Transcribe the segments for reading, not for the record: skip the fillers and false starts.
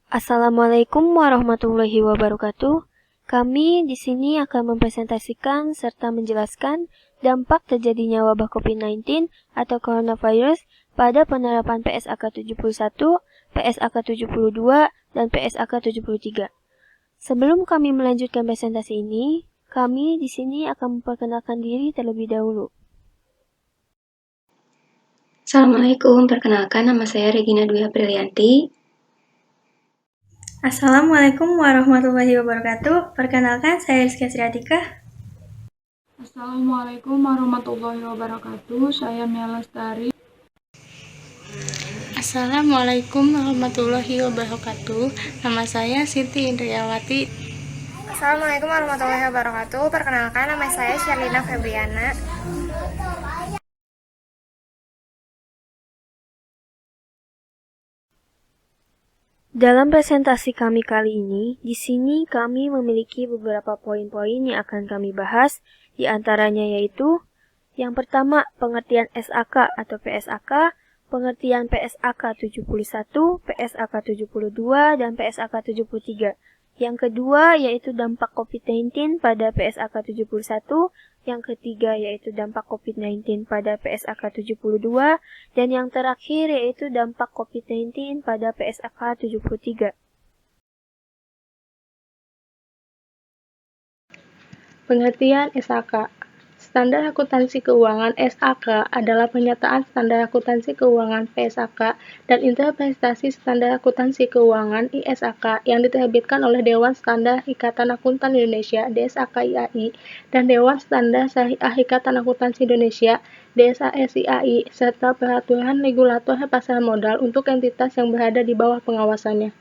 Assalamualaikum warahmatullahi wabarakatuh. Kami di sini akan mempresentasikan serta menjelaskan dampak terjadinya wabah COVID-19 atau coronavirus pada penerapan PSAK 71, PSAK 72, dan PSAK 73. Sebelum kami melanjutkan presentasi ini, kami di sini akan memperkenalkan diri terlebih dahulu. Assalamualaikum, perkenalkan nama saya Regina Dwi Aprilianti. Assalamualaikum warahmatullahi wabarakatuh. Perkenalkan, saya Rizky Sriatika. Assalamualaikum warahmatullahi wabarakatuh. Saya Mia Lestari. Assalamualaikum warahmatullahi wabarakatuh. Nama saya Siti Indriawati. Assalamualaikum warahmatullahi wabarakatuh. Perkenalkan, nama saya Sherlina Febriana. Dalam presentasi kami kali ini, di sini kami memiliki beberapa poin-poin yang akan kami bahas, di antaranya yaitu yang pertama, pengertian SAK atau PSAK, pengertian PSAK 71, PSAK 72, dan PSAK 73. Yang kedua yaitu dampak COVID-19 pada PSAK 71, yang ketiga yaitu dampak COVID-19 pada PSAK 72, dan yang terakhir yaitu dampak COVID-19 pada PSAK 73. Pengertian SAK. Standar akuntansi keuangan SAK adalah penyataan standar akuntansi keuangan PSAK dan interpretasi standar akuntansi keuangan ISAK yang diterbitkan oleh Dewan Standar Ikatan Akuntan Indonesia DSAK-IAI dan Dewan Standar Syariah Ikatan Akuntansi Indonesia DSASIAI serta peraturan regulator pasar modal untuk entitas yang berada di bawah pengawasannya.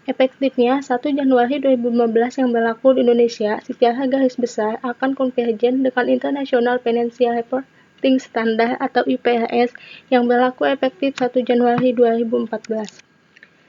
Efektifnya 1 Januari 2015 yang berlaku di Indonesia secara garis besar akan konvergen dengan International Financial Reporting Standard atau IFRS yang berlaku efektif 1 Januari 2014.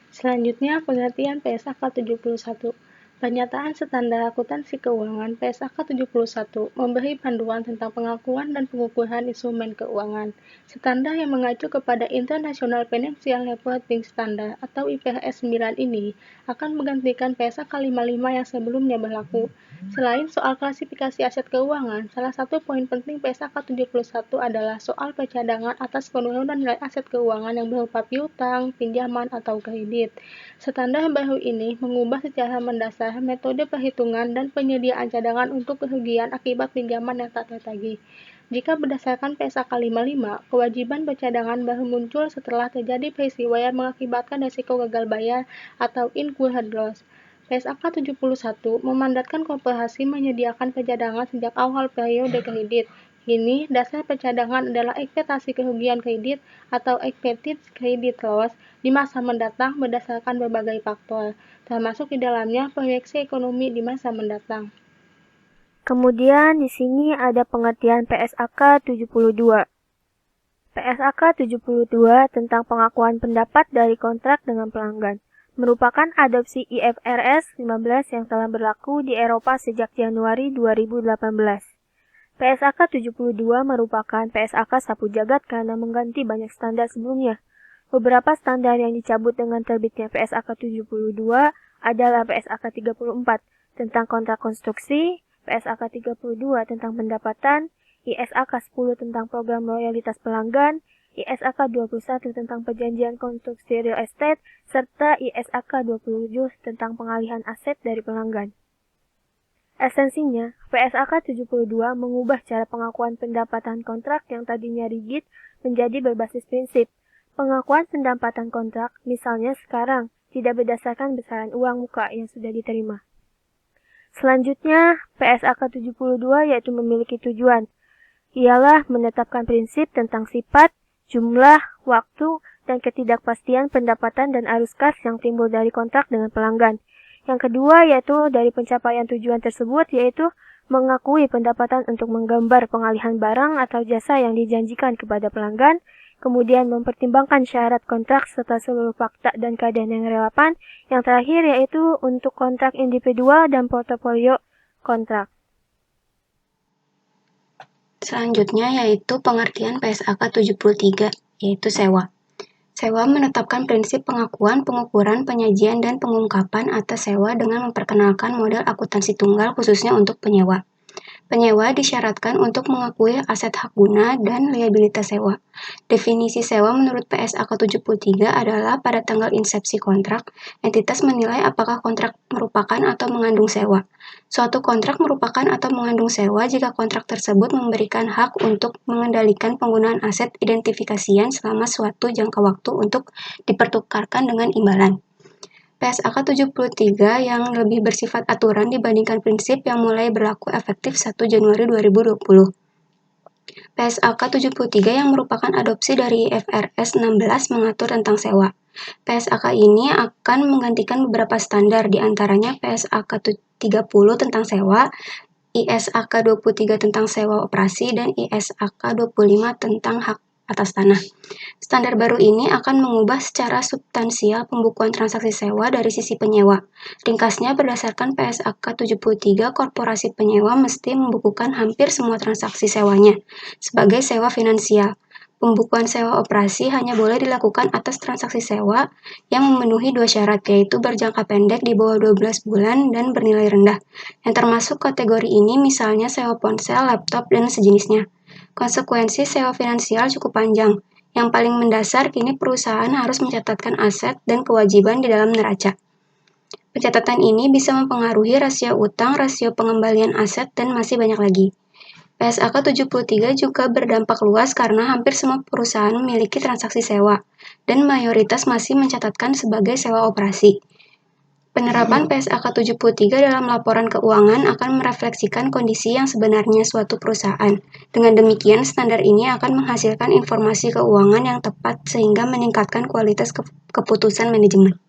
Selanjutnya, pengertian PSAK 71. Pernyataan Standar Akuntansi Keuangan PSAK 71 memberi panduan tentang pengakuan dan pengukuran instrumen keuangan. Standar yang mengacu kepada International Financial Reporting Standard atau IFRS 9 ini akan menggantikan PSAK 55 yang sebelumnya berlaku. Selain soal klasifikasi aset keuangan, salah satu poin penting PSAK 71 adalah soal percadangan atas penurunan nilai aset keuangan yang berupa piutang, pinjaman, atau kredit. Standar baru ini mengubah secara mendasar metode perhitungan dan penyediaan cadangan untuk kerugian akibat pinjaman yang tak tertagih. Jika berdasarkan PSAK 55, kewajiban bercadangan baru muncul setelah terjadi peristiwa yang mengakibatkan risiko gagal bayar atau incurred loss. PSAK 71 memandatkan koperasi menyediakan percadangan sejak awal periode kredit. Kini, dasar percadangan adalah ekspektasi kerugian kredit atau expected credit loss di masa mendatang berdasarkan berbagai faktor, termasuk di dalamnya proyeksi ekonomi di masa mendatang. Kemudian di sini ada pengertian PSAK 72. PSAK 72 tentang pengakuan pendapat dari kontrak dengan pelanggan merupakan adopsi IFRS 15 yang telah berlaku di Eropa sejak Januari 2018. PSAK 72 merupakan PSAK sapu jagat karena mengganti banyak standar sebelumnya. Beberapa standar yang dicabut dengan terbitnya PSAK 72 adalah PSAK 34 tentang kontrak konstruksi, PSAK 32 tentang pendapatan, ISAK 10 tentang program loyalitas pelanggan, ISAK 21 tentang perjanjian konstruksi real estate, serta ISAK 27 tentang pengalihan aset dari pelanggan. Esensinya, PSAK 72 mengubah cara pengakuan pendapatan kontrak yang tadinya rigid menjadi berbasis prinsip. Pengakuan pendapatan kontrak, misalnya sekarang, tidak berdasarkan besaran uang muka yang sudah diterima. Selanjutnya, PSAK 72 yaitu memiliki tujuan. Ialah menetapkan prinsip tentang sifat, jumlah, waktu, dan ketidakpastian pendapatan dan arus kas yang timbul dari kontrak dengan pelanggan. Yang kedua yaitu dari pencapaian tujuan tersebut yaitu mengakui pendapatan untuk menggambar pengalihan barang atau jasa yang dijanjikan kepada pelanggan, kemudian mempertimbangkan syarat kontrak serta seluruh fakta dan keadaan yang relevan, yang terakhir yaitu untuk kontrak individual dan portofolio kontrak. Selanjutnya yaitu pengertian PSAK 73, yaitu sewa. Sewa menetapkan prinsip pengakuan, pengukuran, penyajian, dan pengungkapan atas sewa dengan memperkenalkan model akuntansi tunggal khususnya untuk penyewa. Penyewa disyaratkan untuk mengakui aset hak guna dan liabilitas sewa. Definisi sewa menurut PSAK 73 adalah pada tanggal insepsi kontrak, entitas menilai apakah kontrak merupakan atau mengandung sewa. Suatu kontrak merupakan atau mengandung sewa jika kontrak tersebut memberikan hak untuk mengendalikan penggunaan aset identifikasian selama suatu jangka waktu untuk dipertukarkan dengan imbalan. PSAK 73 yang lebih bersifat aturan dibandingkan prinsip yang mulai berlaku efektif 1 Januari 2020. PSAK 73 yang merupakan adopsi dari FRS 16 mengatur tentang sewa. PSAK ini akan menggantikan beberapa standar, diantaranya PSAK 30 tentang sewa, ISAK 23 tentang sewa operasi, dan ISAK 25 tentang hak atas tanah. Standar baru ini akan mengubah secara substansial pembukuan transaksi sewa dari sisi penyewa. Ringkasnya, berdasarkan PSAK 73, korporasi penyewa mesti membukukan hampir semua transaksi sewanya sebagai sewa finansial. Pembukuan sewa operasi hanya boleh dilakukan atas transaksi sewa yang memenuhi dua syarat, yaitu berjangka pendek di bawah 12 bulan dan bernilai rendah. Yang termasuk kategori ini misalnya sewa ponsel, laptop, dan sejenisnya. Konsekuensi sewa finansial cukup panjang. Yang paling mendasar, kini perusahaan harus mencatatkan aset dan kewajiban di dalam neraca. Pencatatan ini bisa mempengaruhi rasio utang, rasio pengembalian aset, dan masih banyak lagi. PSAK 73 juga berdampak luas karena hampir semua perusahaan memiliki transaksi sewa, dan mayoritas masih mencatatkan sebagai sewa operasi. Penerapan PSAK 73 dalam laporan keuangan akan merefleksikan kondisi yang sebenarnya suatu perusahaan. Dengan demikian, standar ini akan menghasilkan informasi keuangan yang tepat sehingga meningkatkan kualitas keputusan manajemen.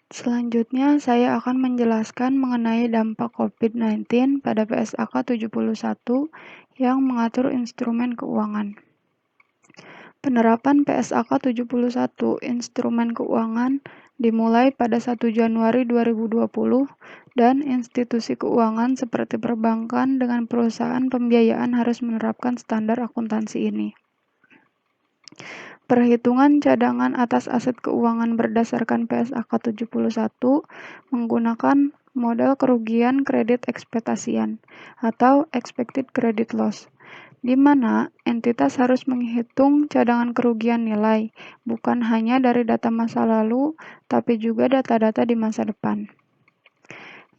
Selanjutnya, saya akan menjelaskan mengenai dampak COVID-19 pada PSAK 71 yang mengatur instrumen keuangan. Penerapan PSAK 71 instrumen keuangan dimulai pada 1 Januari 2020 dan institusi keuangan seperti perbankan dengan perusahaan pembiayaan harus menerapkan standar akuntansi ini. Perhitungan cadangan atas aset keuangan berdasarkan PSAK 71 menggunakan model kerugian kredit ekspektasian atau expected credit loss, di mana entitas harus menghitung cadangan kerugian nilai, bukan hanya dari data masa lalu, tapi juga data-data di masa depan.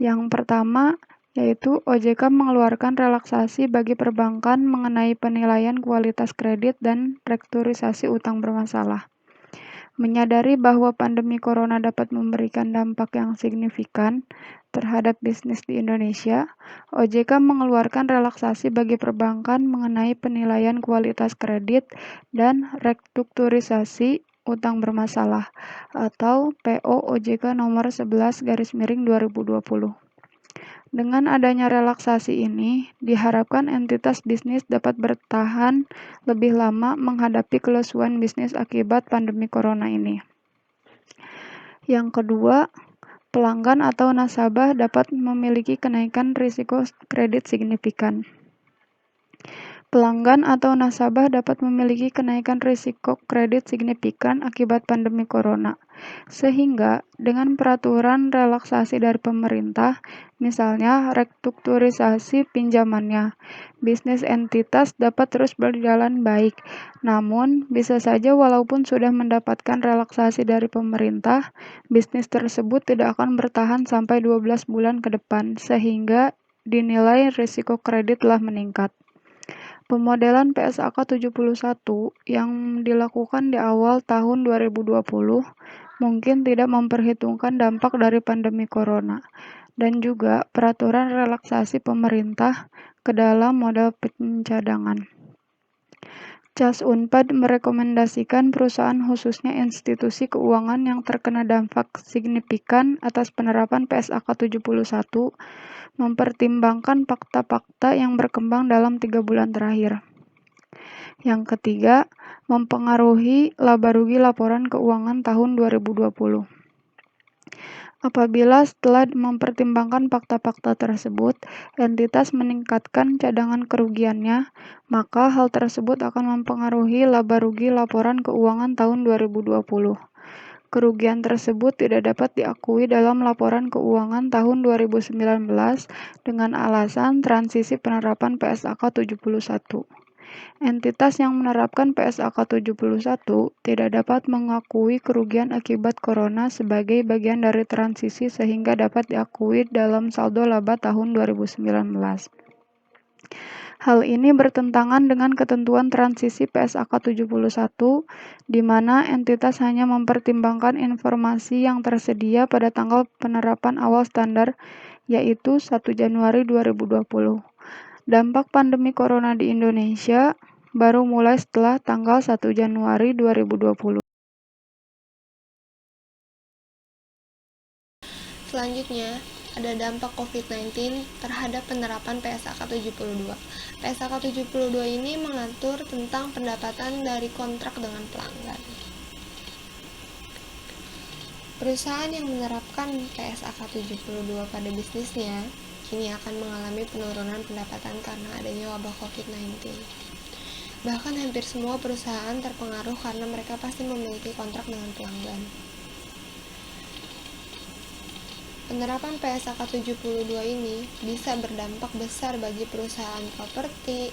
Yang pertama, yaitu OJK mengeluarkan relaksasi bagi perbankan mengenai penilaian kualitas kredit dan restrukturisasi utang bermasalah. Menyadari bahwa pandemi corona dapat memberikan dampak yang signifikan terhadap bisnis di Indonesia, OJK mengeluarkan relaksasi bagi perbankan mengenai penilaian kualitas kredit dan restrukturisasi utang bermasalah atau PO OJK nomor 11/2020. Dengan adanya relaksasi ini, diharapkan entitas bisnis dapat bertahan lebih lama menghadapi kelesuan bisnis akibat pandemi corona ini. Yang kedua, pelanggan atau nasabah dapat memiliki kenaikan risiko kredit signifikan. Pelanggan atau nasabah dapat memiliki kenaikan risiko kredit signifikan akibat pandemi corona, sehingga dengan peraturan relaksasi dari pemerintah, misalnya restrukturisasi pinjamannya, bisnis entitas dapat terus berjalan baik. Namun, bisa saja walaupun sudah mendapatkan relaksasi dari pemerintah, bisnis tersebut tidak akan bertahan sampai 12 bulan ke depan, sehingga dinilai risiko kredit telah meningkat. Pemodelan PSAK 71 yang dilakukan di awal tahun 2020 mungkin tidak memperhitungkan dampak dari pandemi corona dan juga peraturan relaksasi pemerintah ke dalam model pencadangan. CAS Unpad merekomendasikan perusahaan khususnya institusi keuangan yang terkena dampak signifikan atas penerapan PSAK 71 mempertimbangkan fakta-fakta yang berkembang dalam 3 bulan terakhir. Yang ketiga, mempengaruhi laba rugi laporan keuangan tahun 2020. Apabila setelah mempertimbangkan fakta-fakta tersebut, entitas meningkatkan cadangan kerugiannya, maka hal tersebut akan mempengaruhi laba rugi laporan keuangan tahun 2020. Kerugian tersebut tidak dapat diakui dalam laporan keuangan tahun 2019 dengan alasan transisi penerapan PSAK 71. Entitas yang menerapkan PSAK 71 tidak dapat mengakui kerugian akibat corona sebagai bagian dari transisi sehingga dapat diakui dalam saldo laba tahun 2019. Hal ini bertentangan dengan ketentuan transisi PSAK 71, di mana entitas hanya mempertimbangkan informasi yang tersedia pada tanggal penerapan awal standar, yaitu 1 Januari 2020. Dampak pandemi corona di Indonesia baru mulai setelah tanggal 1 Januari 2020. Selanjutnya, ada dampak COVID-19 terhadap penerapan PSAK 72. PSAK 72 ini mengatur tentang pendapatan dari kontrak dengan pelanggan. Perusahaan yang menerapkan PSAK 72 pada bisnisnya kini akan mengalami penurunan pendapatan karena adanya wabah COVID-19. Bahkan hampir semua perusahaan terpengaruh karena mereka pasti memiliki kontrak dengan pelanggan. Penerapan PSAK 72 ini bisa berdampak besar bagi perusahaan properti,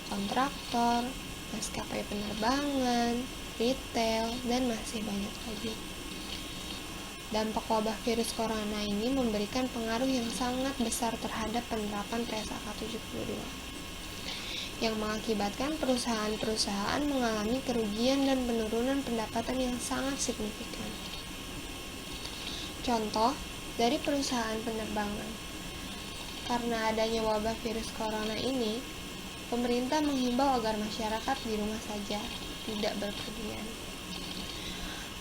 kontraktor, maskapai penerbangan, retail, dan masih banyak lagi. Dampak wabah virus corona ini memberikan pengaruh yang sangat besar terhadap penerapan PSAK 72, yang mengakibatkan perusahaan-perusahaan mengalami kerugian dan penurunan pendapatan yang sangat signifikan. Contoh, dari perusahaan penerbangan. Karena adanya wabah virus corona ini, pemerintah menghimbau agar masyarakat di rumah saja, tidak berpergian.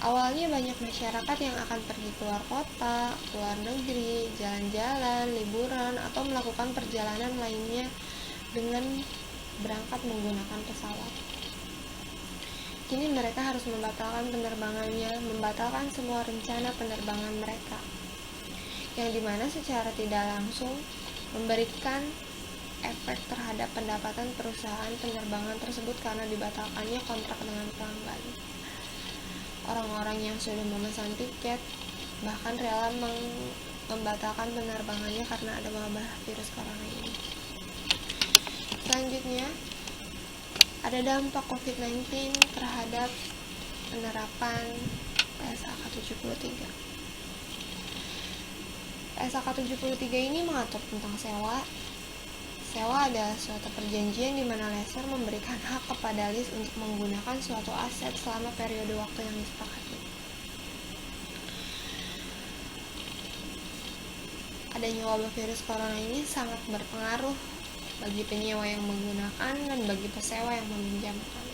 Awalnya banyak masyarakat yang akan pergi keluar kota, luar negeri, jalan-jalan, liburan, atau melakukan perjalanan lainnya dengan berangkat menggunakan pesawat. Kini mereka harus membatalkan penerbangannya, membatalkan semua rencana penerbangan mereka, yang dimana secara tidak langsung memberikan efek terhadap pendapatan perusahaan penerbangan tersebut karena dibatalkannya kontrak dengan pelanggan. Orang-orang yang sudah memesan tiket bahkan rela membatalkan penerbangannya karena ada wabah virus corona ini. Selanjutnya, ada dampak COVID-19 terhadap penerapan PSAK 73. PSAK 73 ini mengatur tentang sewa. Sewa adalah suatu perjanjian di mana lessor memberikan hak kepada lease untuk menggunakan suatu aset selama periode waktu yang disepakati. Adanya wabah virus corona ini sangat berpengaruh bagi penyewa yang menggunakan dan bagi pesewa yang meminjamkan.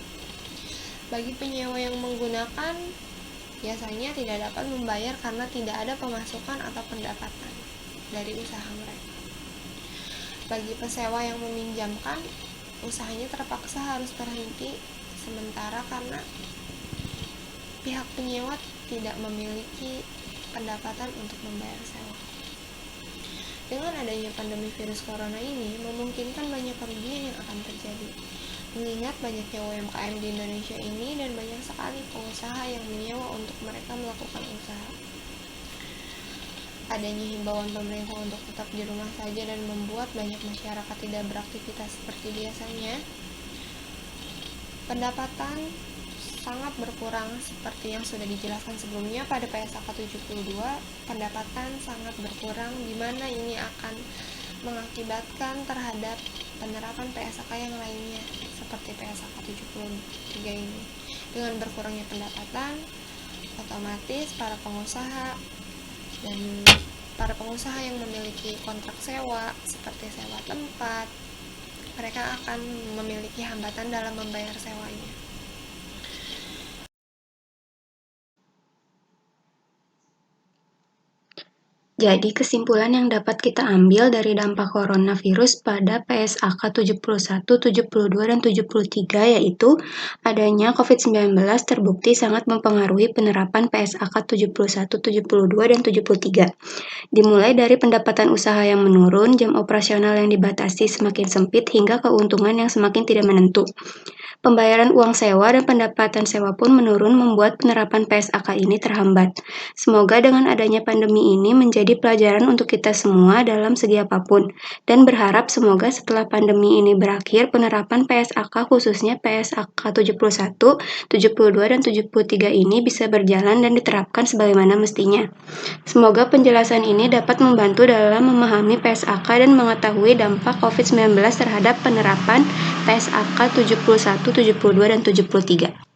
Bagi penyewa yang menggunakan, biasanya tidak dapat membayar karena tidak ada pemasukan atau pendapatan dari usaha mereka. Bagi pesewa yang meminjamkan, usahanya terpaksa harus terhenti sementara karena pihak penyewa tidak memiliki pendapatan untuk membayar sewa. Dengan adanya pandemi virus corona ini, memungkinkan banyak kerugian yang akan terjadi. Mengingat banyaknya UMKM di Indonesia ini dan banyak sekali pengusaha yang menyewa untuk mereka melakukan usaha. Adanya himbauan pemerintah untuk tetap di rumah saja dan membuat banyak masyarakat tidak beraktivitas seperti biasanya, pendapatan sangat berkurang seperti yang sudah dijelaskan sebelumnya pada PSAK 72. Pendapatan sangat berkurang di mana ini akan mengakibatkan terhadap penerapan PSAK yang lainnya seperti PSAK 73 ini. Dengan berkurangnya pendapatan, otomatis para pengusaha yang memiliki kontrak sewa seperti sewa tempat, mereka akan memiliki hambatan dalam membayar sewanya. Jadi, kesimpulan yang dapat kita ambil dari dampak coronavirus pada PSAK 71, 72, dan 73 yaitu adanya COVID-19 terbukti sangat mempengaruhi penerapan PSAK 71, 72, dan 73. Dimulai dari pendapatan usaha yang menurun, jam operasional yang dibatasi semakin sempit, hingga keuntungan yang semakin tidak menentu. Pembayaran uang sewa dan pendapatan sewa pun menurun membuat penerapan PSAK ini terhambat. Semoga dengan adanya pandemi ini menjadi pelajaran untuk kita semua dalam segi apapun, dan berharap semoga setelah pandemi ini berakhir, penerapan PSAK khususnya PSAK 71, 72, dan 73 ini bisa berjalan dan diterapkan sebagaimana mestinya. Semoga penjelasan ini dapat membantu dalam memahami PSAK dan mengetahui dampak COVID-19 terhadap penerapan PSAK 71, 72, dan 73.